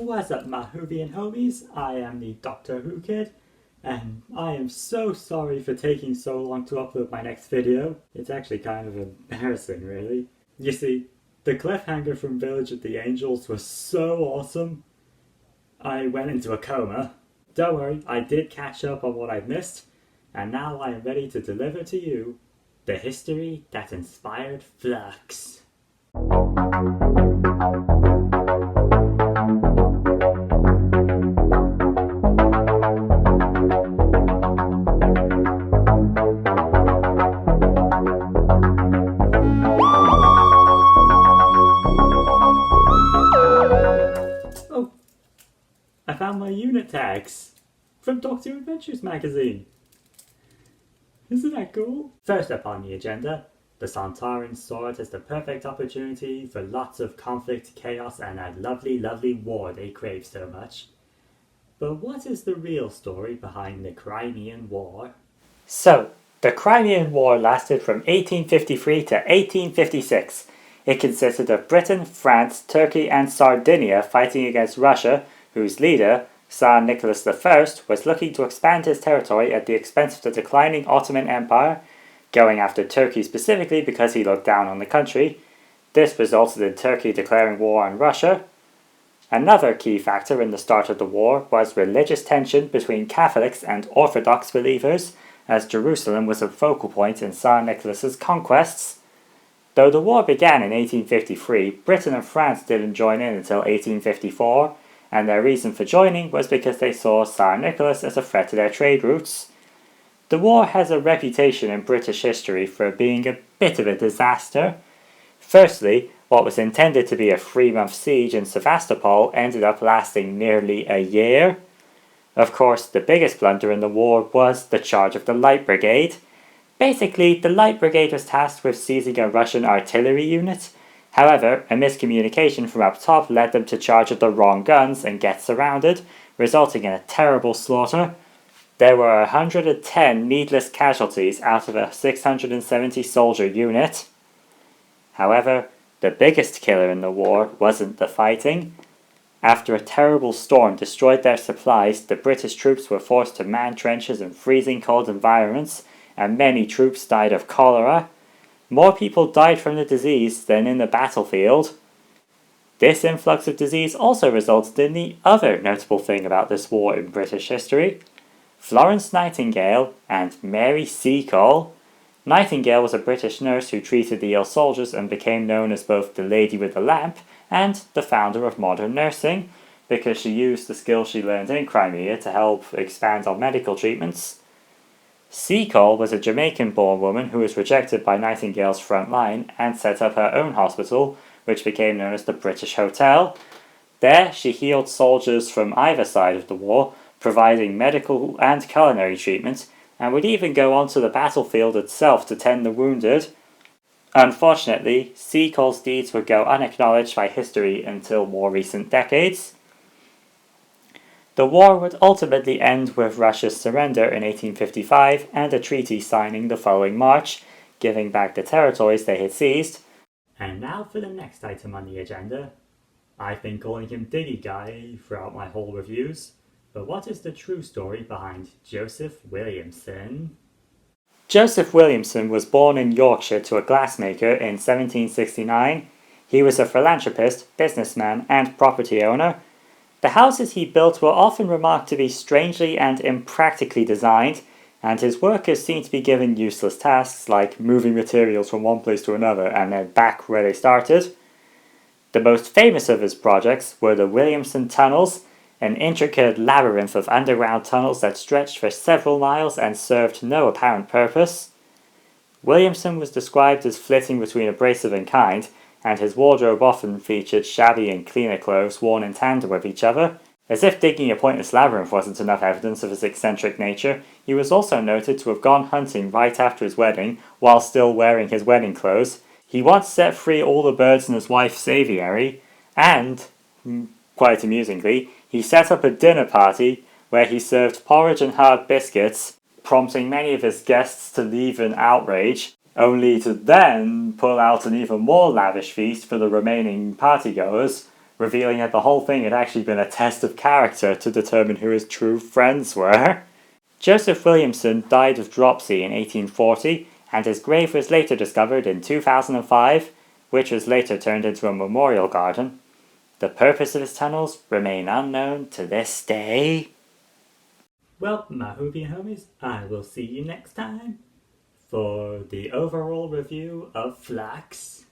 What's up, my Whovian homies? I am the Doctor Who Kid, and I am so sorry for taking so long to upload my next video. It's actually kind of embarrassing, really. You see, the cliffhanger from Village of the Angels was so awesome, I went into a coma. Don't worry, I did catch up on what I've missed, and now I am ready to deliver to you the history that inspired Flux. Oh, I found my unit tags from Doctor Who Adventures magazine. Isn't that cool? First up on the agenda, the Sontarans saw it as the perfect opportunity for lots of conflict, chaos, and that lovely, lovely war they crave so much. But what is the real story behind the Crimean War? So, the Crimean War lasted from 1853 to 1856. It consisted of Britain, France, Turkey, and Sardinia fighting against Russia, whose leader, Tsar Nicholas I, was looking to expand his territory at the expense of the declining Ottoman Empire, going after Turkey specifically because he looked down on the country. This resulted in Turkey declaring war on Russia. Another key factor in the start of the war was religious tension between Catholics and Orthodox believers, as Jerusalem was a focal point in Tsar Nicholas's conquests. Though the war began in 1853, Britain and France didn't join in until 1854, and their reason for joining was because they saw Tsar Nicholas as a threat to their trade routes. The war has a reputation in British history for being a bit of a disaster. Firstly, what was intended to be a 3-month siege in Sevastopol ended up lasting nearly a year. Of course, the biggest blunder in the war was the charge of the Light Brigade. Basically, the Light Brigade was tasked with seizing a Russian artillery unit. However, a miscommunication from up top led them to charge at the wrong guns and get surrounded, resulting in a terrible slaughter. There were 110 needless casualties out of a 670 soldier unit. However, the biggest killer in the war wasn't the fighting. After a terrible storm destroyed their supplies, the British troops were forced to man trenches in freezing cold environments, and many troops died of cholera. More people died from the disease than in the battlefield. This influx of disease also resulted in the other notable thing about this war in British history: Florence Nightingale and Mary Seacole. Nightingale was a British nurse who treated the ill soldiers and became known as both the Lady with the Lamp and the founder of modern nursing, because she used the skills she learned in Crimea to help expand on medical treatments. Seacole was a Jamaican-born woman who was rejected by Nightingale's front line and set up her own hospital, which became known as the British Hotel. There, she healed soldiers from either side of the war, providing medical and culinary treatment, and would even go onto the battlefield itself to tend the wounded. Unfortunately, Seacole's deeds would go unacknowledged by history until more recent decades. The war would ultimately end with Russia's surrender in 1855 and a treaty signing the following March, giving back the territories they had seized. And now for the next item on the agenda. I've been calling him Diggy Guy throughout my whole reviews, but what is the true story behind Joseph Williamson? Joseph Williamson was born in Yorkshire to a glassmaker in 1769. He was a philanthropist, businessman, and property owner. The houses he built were often remarked to be strangely and impractically designed, and his workers seemed to be given useless tasks like moving materials from one place to another and then back where they started. The most famous of his projects were the Williamson Tunnels, an intricate labyrinth of underground tunnels that stretched for several miles and served no apparent purpose. Williamson was described as flitting between abrasive and kind, and his wardrobe often featured shabby and cleaner clothes worn in tandem with each other. As if digging a pointless labyrinth wasn't enough evidence of his eccentric nature, he was also noted to have gone hunting right after his wedding while still wearing his wedding clothes. He once set free all the birds in his wife's aviary, and, quite amusingly, he set up a dinner party where he served porridge and hard biscuits, prompting many of his guests to leave in outrage, only to then pull out an even more lavish feast for the remaining partygoers, revealing that the whole thing had actually been a test of character to determine who his true friends were. Joseph Williamson died of dropsy in 1840, and his grave was later discovered in 2005, which was later turned into a memorial garden. The purpose of his tunnels remain unknown to this day. Well, my Hoopy homies, I will see you next time for the overall review of Flux.